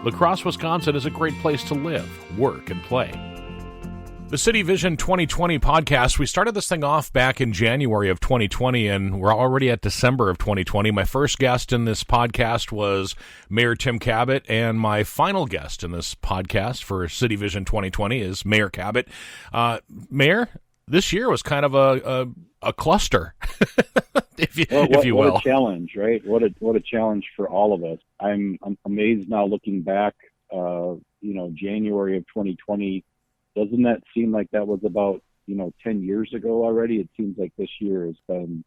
La Crosse, Wisconsin is a great place to live, work, and play. The City Vision 2020 podcast, we started this thing off back in January of 2020, and we're already at December of 2020. My first guest in this podcast was Mayor Tim Kabat, and my final guest in this podcast for City Vision 2020 is Mayor Kabat. Mayor, this year was kind of a cluster, if you will. What a challenge, right? What a challenge for all of us. I'm amazed now looking back, January of 2020. Doesn't that seem like that was about, 10 years ago already? It seems like this year has been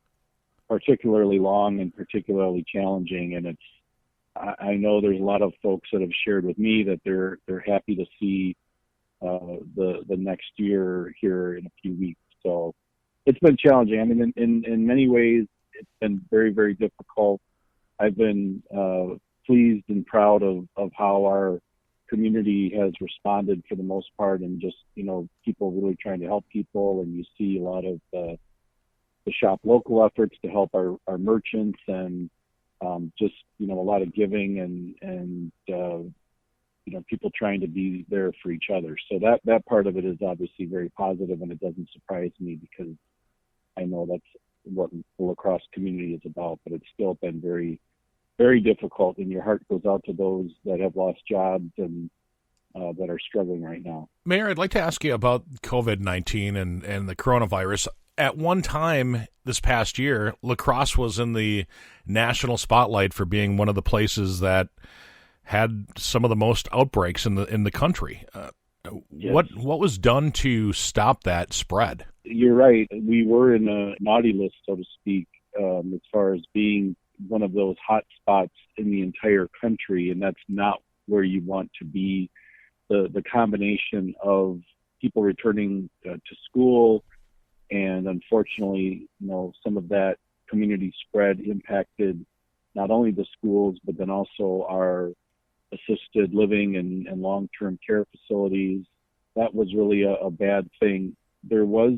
particularly long and particularly challenging. And I know there's a lot of folks that have shared with me that they're happy to see the next year here in a few weeks. So it's been challenging. I mean, in many ways, it's been very, very difficult. I've been pleased and proud of how our community has responded for the most part, and just, people really trying to help people. And you see a lot of the shop local efforts to help our merchants, and just, a lot of giving and people trying to be there for each other. So that part of it is obviously very positive, and it doesn't surprise me because I know that's what the La Crosse community is about. But it's still been very, very difficult, and your heart goes out to those that have lost jobs and that are struggling right now. Mayor, I'd like to ask you about COVID-19 and the coronavirus. At one time this past year, La Crosse was in the national spotlight for being one of the places that had some of the most outbreaks in the country. Yes. What was done to stop that spread? You're right. We were in a naughty list, so to speak, as far as being one of those hot spots in the entire country, and that's not where you want to be. The combination of people returning to school, and unfortunately, some of that community spread impacted not only the schools, but then also our assisted living and long-term care facilities. That was really a bad thing. There was,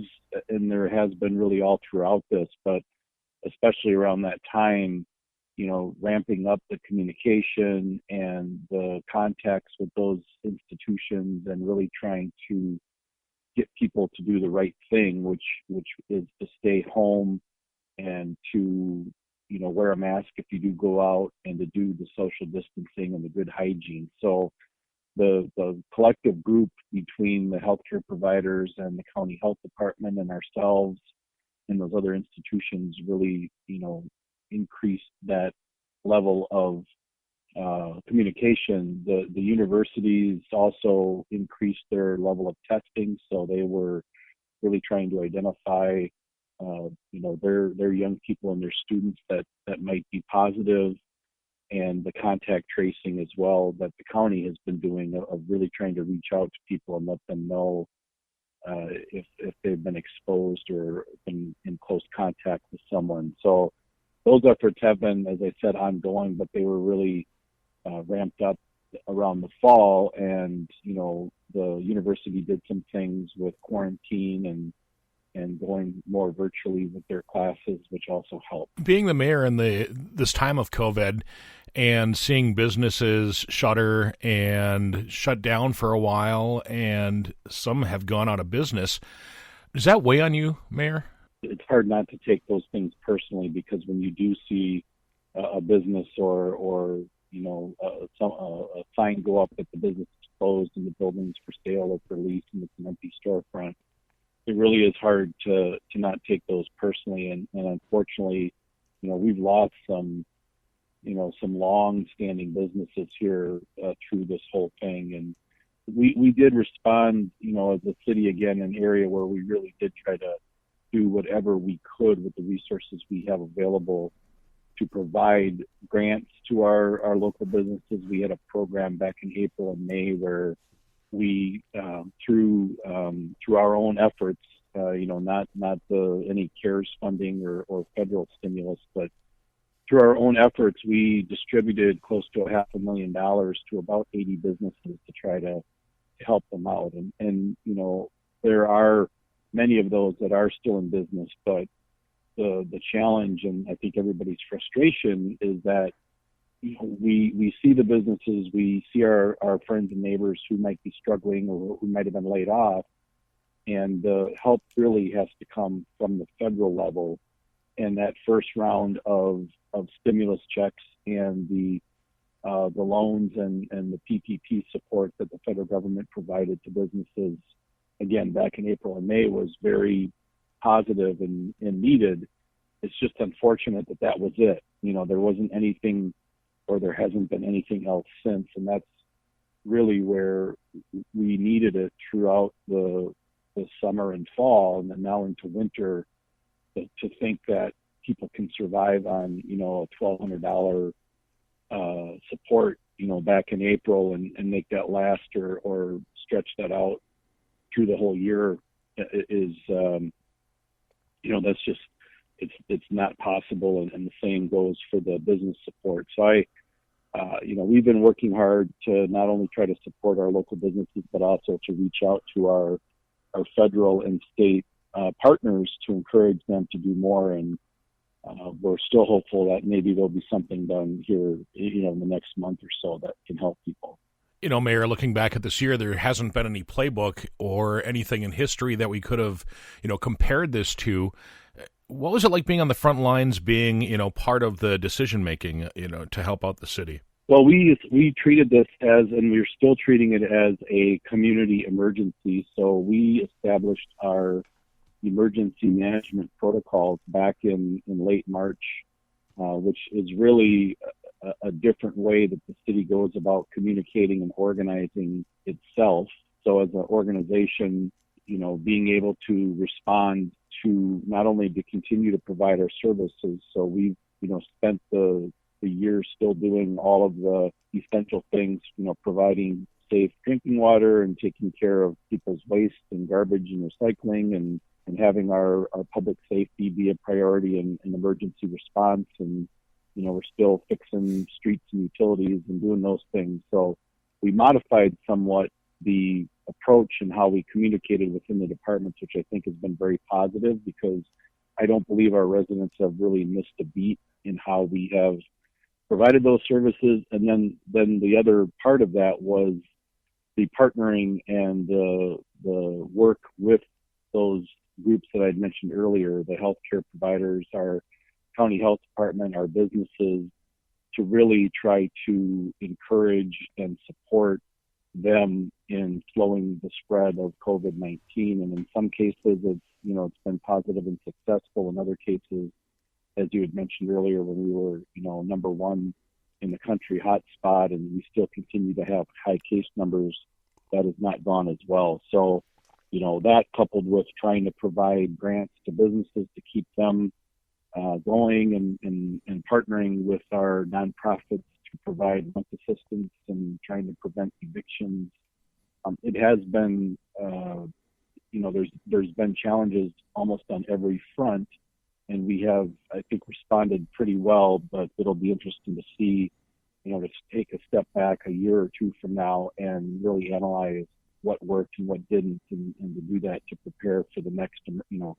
and there has been really all throughout this, but especially around that time, ramping up the communication and the contacts with those institutions, and really trying to get people to do the right thing, which is to stay home and to, wear a mask if you do go out, and to do the social distancing and the good hygiene. So the collective group between the healthcare providers and the county health department and ourselves and those other institutions really, increased that level of communication. The universities also increased their level of testing, so they were really trying to identify, their young people and their students that might be positive, and the contact tracing as well that the county has been doing, of really trying to reach out to people and let them know if they've been exposed or been in close contact with someone. So those efforts have been, as I said, ongoing, but they were really ramped up around the fall. And, the university did some things with quarantine and going more virtually with their classes, which also helped. Being the mayor in this time of COVID and seeing businesses shutter and shut down for a while, and some have gone out of business, does that weigh on you, Mayor? It's hard not to take those things personally, because when you do see a business or a sign go up that the business is closed and the building's for sale or for lease and it's an empty storefront, it really is hard to not take those personally. And unfortunately, we've lost some long-standing businesses here through this whole thing. And we did respond, as a city, again, an area where we really did try to do whatever we could with the resources we have available to provide grants to our local businesses. We had a program back in April and May where we, through our own efforts, not any CARES funding or federal stimulus, but through our own efforts, we distributed close to $500,000 to about 80 businesses to try to help them out. And there are many of those that are still in business, but the challenge, and I think everybody's frustration, is that we see the businesses, we see our friends and neighbors who might be struggling or who might have been laid off, and the help really has to come from the federal level. And that first round of stimulus checks and the loans and the PPP support that the federal government provided to businesses, again, back in April and May, was very positive and needed. It's just unfortunate that was it. There wasn't anything, or there hasn't been anything else since. And that's really where we needed it throughout the summer and fall, and then now into winter, to think that people can survive on, a $1,200 support, back in April and make that last or stretch that out through the whole year is, that's just, it's not possible. And the same goes for the business support. So we've been working hard to not only try to support our local businesses, but also to reach out to our federal and state partners to encourage them to do more. And we're still hopeful that maybe there'll be something done here, in the next month or so that can help people. Mayor, looking back at this year, there hasn't been any playbook or anything in history that we could have, compared this to. What was it like being on the front lines, being, part of the decision-making, to help out the city? Well, we treated this and we're still treating it as a community emergency. So we established our emergency management protocols back in late March, which is really a different way that the city goes about communicating and organizing itself. So as an organization, being able to respond to not only to continue to provide our services. So we've, spent the year still doing all of the essential things, providing safe drinking water and taking care of people's waste and garbage and recycling and having our public safety be a priority in emergency response. And, we're still fixing streets and utilities and doing those things. So we modified somewhat the approach and how we communicated within the departments, which I think has been very positive, because I don't believe our residents have really missed a beat in how we have provided those services. And then the other part of that was the partnering and the work with those groups that I'd mentioned earlier, the healthcare providers, our county health department, our businesses, to really try to encourage and support them in slowing the spread of COVID-19. And in some cases, it's been positive and successful. In other cases, as you had mentioned earlier, when we were, number one in the country hotspot, and we still continue to have high case numbers, that has not gone as well. So, that coupled with trying to provide grants to businesses to keep them going and partnering with our nonprofits to provide rent assistance and trying to prevent evictions. It has been, there's been challenges almost on every front, and we have, I think, responded pretty well, but it'll be interesting to see, to take a step back a year or two from now and really analyze what worked and what didn't, and to do that to prepare for the next,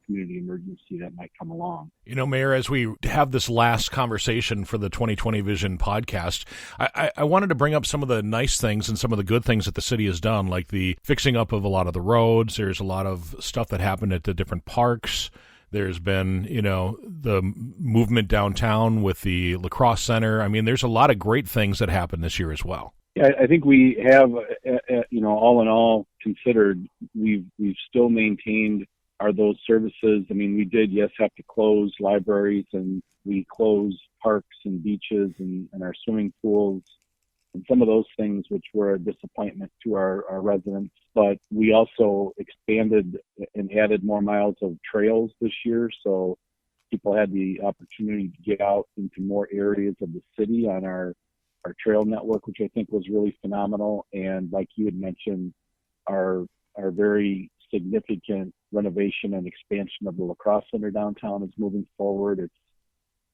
community emergency that might come along. Mayor, as we have this last conversation for the 2020 Vision podcast, I wanted to bring up some of the nice things and some of the good things that the city has done, like the fixing up of a lot of the roads. There's a lot of stuff that happened at the different parks. There's been, the movement downtown with the lacrosse center. I mean, there's a lot of great things that happened this year as well. Yeah, I think we have, all in all considered, we've still maintained those services. I mean, we did, yes, have to close libraries, and we closed parks and beaches and our swimming pools and some of those things, which were a disappointment to our residents. But we also expanded and added more miles of trails this year. So people had the opportunity to get out into more areas of the city on our trail network, which I think was really phenomenal. And like you had mentioned, our very significant renovation and expansion of the lacrosse center downtown is moving forward. It's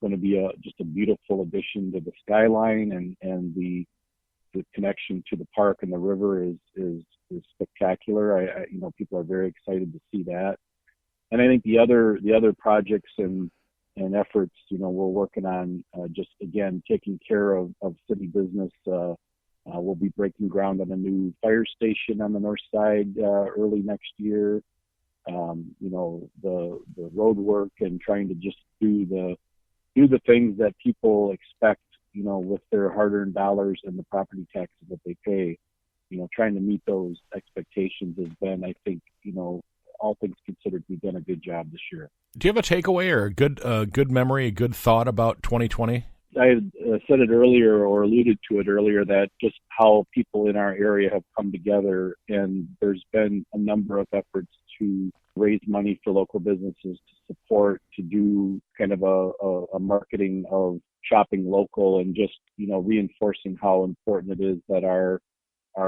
going to be just a beautiful addition to the skyline, and the connection to the park and the river is spectacular. People are very excited to see that. And I think the other projects and efforts, we're working on just, again, taking care of city business. We'll be breaking ground on a new fire station on the north side early next year. The road work and trying to just do the things that people expect, with their hard-earned dollars and the property taxes that they pay. Trying to meet those expectations has been, I think, all things considered, we've done a good job this year. Do you have a takeaway or a good memory, a good thought about 2020? I had said it earlier or alluded to it earlier that just how people in our area have come together, and there's been a number of efforts to raise money for local businesses to support, to do kind of a marketing of shopping local, and just, reinforcing how important it is that our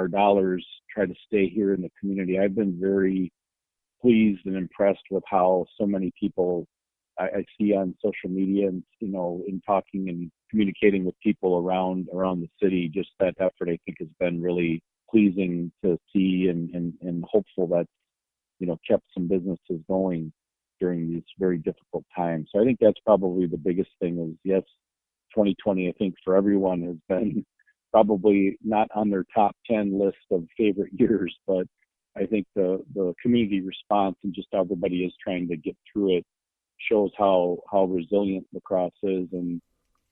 dollars try to stay here in the community. I've been very pleased and impressed with how so many people I see on social media and, in talking and communicating with people around the city. Just that effort, I think, has been really pleasing to see and hopeful that, kept some businesses going during these very difficult times. So I think that's probably the biggest thing is, yes, 2020, I think, for everyone has been probably not on their top 10 list of favorite years, but I think the community response and just how everybody is trying to get through it shows how resilient La Crosse is, and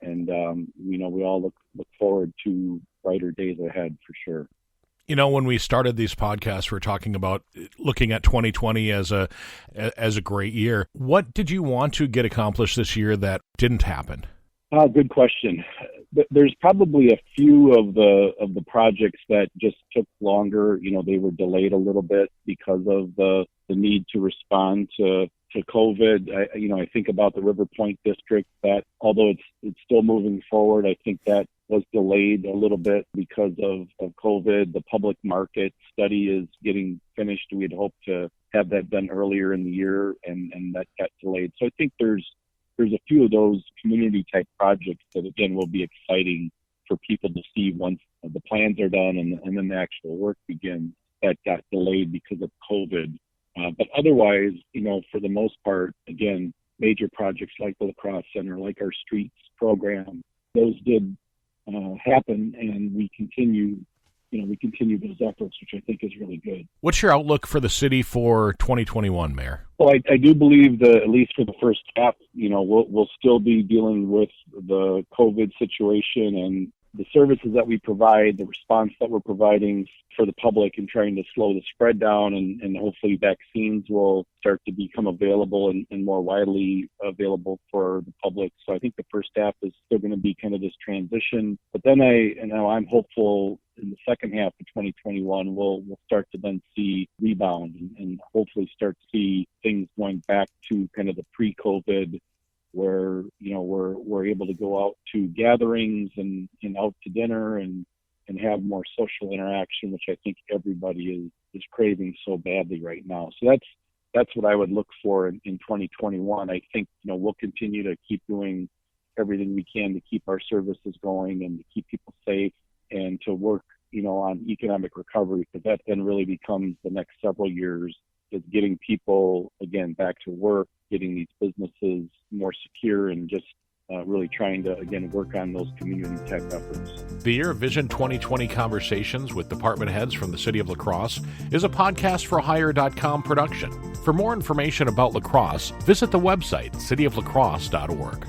we all look forward to brighter days ahead for sure. When we started these podcasts, we're talking about looking at 2020 as a great year. What did you want to get accomplished this year that didn't happen? Good question. There's probably a few of the projects that just took longer. They were delayed a little bit because of the need to respond to COVID. I think about the River Point district, that although it's still moving forward, I think that was delayed a little bit because of COVID. The public market study is getting finished. We had hoped to have that done earlier in the year, and that got delayed. So I think there's a few of those community type projects that, again, will be exciting for people to see once the plans are done and then the actual work begins, that got delayed because of COVID. But otherwise, for the most part, again, major projects like the La Crosse Center, like our streets program, those did happen, and we continue those efforts, which I think is really good. What's your outlook for the city for 2021, Mayor? Well, I do believe that at least for the first half, we'll still be dealing with the COVID situation and the services that we provide, the response that we're providing for the public and trying to slow the spread down, and hopefully vaccines will start to become available and more widely available for the public. So I think the first half is still going to be kind of this transition. But then I'm hopeful in the second half of 2021, we'll start to then see rebound and hopefully start to see things going back to kind of the pre-COVID, where we're able to go out to gatherings and out to dinner and have more social interaction, which I think everybody is craving so badly right now. So that's what I would look for in 2021. I think we'll continue to keep doing everything we can to keep our services going and to keep people safe and to work on economic recovery, because that then really becomes the next several years, is getting people again back to work, getting these businesses more secure, and just really trying to, again, work on those community tech efforts. The Year of Vision 2020 Conversations with Department Heads from the City of La Crosse is a podcastforhire.com production. For more information about La Crosse, visit the website cityoflacrosse.org.